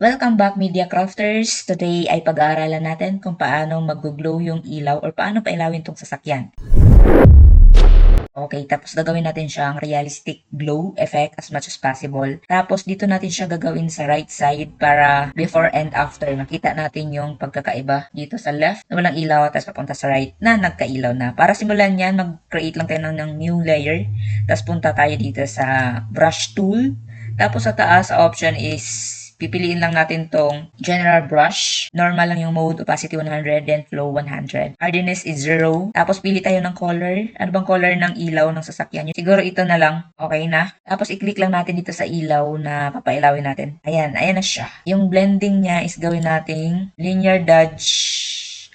Welcome back Media Crafters! Today ay pag-aaralan natin kung paano mag-glow yung ilaw or paano pailawin tong sasakyan. Okay, tapos gagawin natin siyang realistic glow effect as much as possible. Tapos dito natin siya gagawin sa right side para before and after makita natin yung pagkakaiba dito sa left na walang ilaw tapos papunta sa right na nagkailaw na. Para simulan yan, mag-create lang tayo ng new layer. Tapos punta tayo dito sa brush tool. Tapos sa taas, option is pipiliin lang natin tong general brush. Normal lang yung mode, opacity 100, then flow 100. Hardiness is 0. Tapos pili tayo ng color. Ano bang color ng ilaw ng sasakyan nyo? Siguro ito na lang. Okay na. Tapos i-click lang natin dito sa ilaw na papailawin natin. Ayan na siya. Yung blending niya is gawin nating linear dodge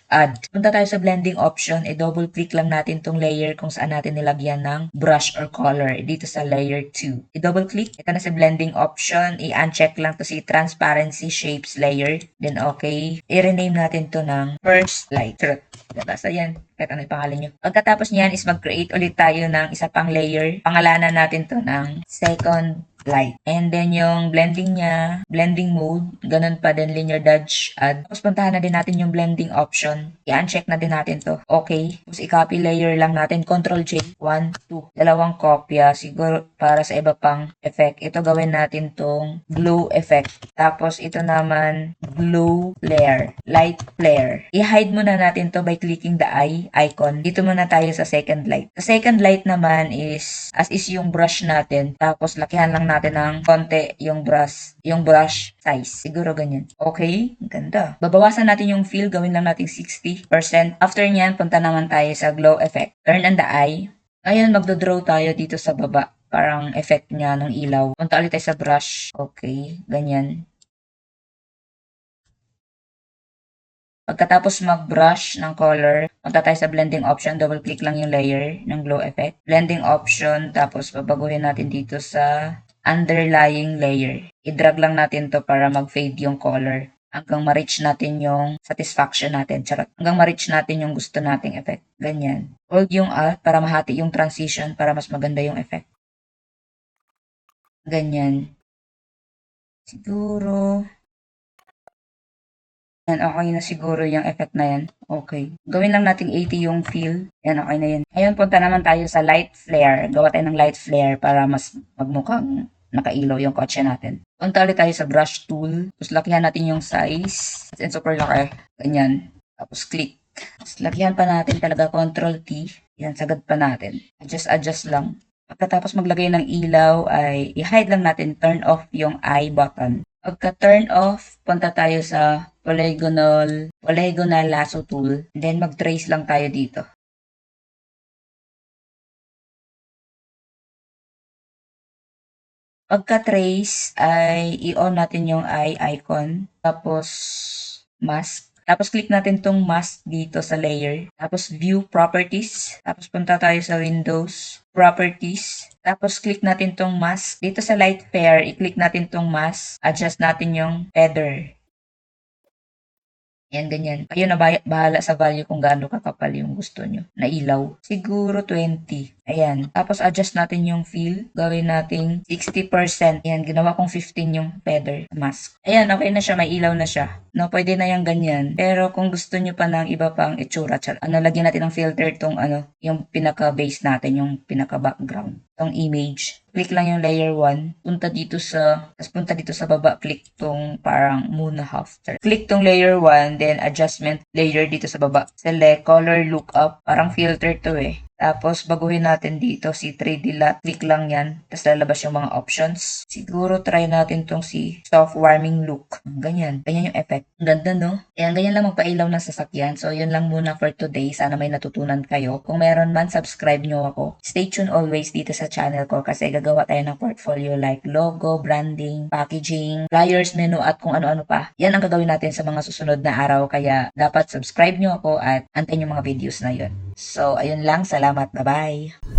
add. Punta tayo sa blending option, i-double click lang natin tong layer kung saan natin nilagyan ng brush or color dito sa layer 2. I-double click, ito na sa blending option, i-uncheck lang to si transparency shapes layer, then okay. I-rename natin to ng first light. Basta yan, kahit ano yung pangalan nyo. Pagkatapos niyan is mag-create ulit tayo ng isa pang layer. Pangalanan natin to ng second light. And then yung blending niya, blending mode, ganun pa din linear dodge add. Tapos puntahan na din natin yung blending option. I-uncheck na din natin to. Okay. Tapos i-copy layer lang natin. Ctrl J. 1, 2. Dalawang kopya. Siguro para sa iba pang effect. Ito gawin natin tong glow effect. Tapos ito naman glow flare. Light flare. I-hide muna natin to by clicking the eye icon. Dito muna tayo sa second light. Sa second light naman is as is yung brush natin. Tapos lakihan lang natin ng konti yung brush size. Siguro ganyan. Okay, ganda. Babawasan natin yung fill, gawin lang natin 60%. After nyan, punta naman tayo sa glow effect. Turn on the eye. Ngayon, magdodraw tayo dito sa baba. Parang effect niya ng ilaw. Punta ulit tayo sa brush. Okay, ganyan. Pagkatapos mag-brush ng color, punta tayo sa blending option, double click lang yung layer ng glow effect. Blending option, tapos babaguhin natin dito sa underlying layer. I-drag lang natin to para mag-fade yung color hanggang ma-reach natin yung satisfaction natin. Charot. Hanggang ma-reach natin yung gusto nating effect. Ganyan. Hold yung Alt para mahati yung transition para mas maganda yung effect. Ganyan. Siguro yan, okay na siguro yung effect na yan. Okay. Gawin lang natin 80 yung fill. Yan, okay na yan. Ngayon, punta naman tayo sa light flare. Gawa tayo ng light flare para mas magmukhang nakailaw yung kotse natin. Punta ulit tayo sa brush tool. Tapos lakihan natin yung size. As in, super laki. Ganyan. Tapos click. Tapos lakihan pa natin talaga Ctrl T. Yan, sagad pa natin. Adjust lang. Pagkatapos maglagay ng ilaw ay i-hide lang natin, turn off yung eye button. Pagka-turn off, punta tayo sa polygonal lasso tool. Then mag-trace lang tayo dito. Pagka-trace ay i-on natin yung eye icon. Tapos mask. Tapos click natin tong mask dito sa layer. Tapos view properties. Tapos punta tayo sa Windows properties. Tapos click natin tong mask. Dito sa light flare, i-click natin tong mask. Adjust natin yung feather. Yan, ganyan. Kayo na bahala sa value kung gaano kakapal yung gusto nyo na ilaw. Siguro 20. Ayan. Tapos adjust natin yung fill. Gawin natin 60%. Ayan, ginawa kong 15 yung feather mask. Ayan, okay na siya. May ilaw na siya. No, pwede na yung ganyan. Pero kung gusto nyo pa ng iba pang itsura, lagyan natin ng filter tong yung pinaka-base natin, yung pinaka-background. Tong image. Click lang yung layer 1. Punta dito sa baba, click tong parang moon half. Click tong layer 1, then adjustment layer dito sa baba. Select color lookup. Parang filter to eh. Tapos, baguhin natin dito si 3D lot. Click lang yan. Tapos, lalabas yung mga options. Siguro, try natin tong si soft warming look. Ganyan. Ganyan yung effect. Ganda, no? Ayan, ganyan lang magpailaw ng sasakyan. So, yun lang muna for today. Sana may natutunan kayo. Kung meron man, subscribe nyo ako. Stay tuned always dito sa channel ko kasi gagawa tayo ng portfolio like logo, branding, packaging, flyers, menu, at kung ano-ano pa. Yan ang gagawin natin sa mga susunod na araw. Kaya, dapat subscribe nyo ako at antayin yung mga videos na yun. So, ayun lang. Salamat. Bye-bye.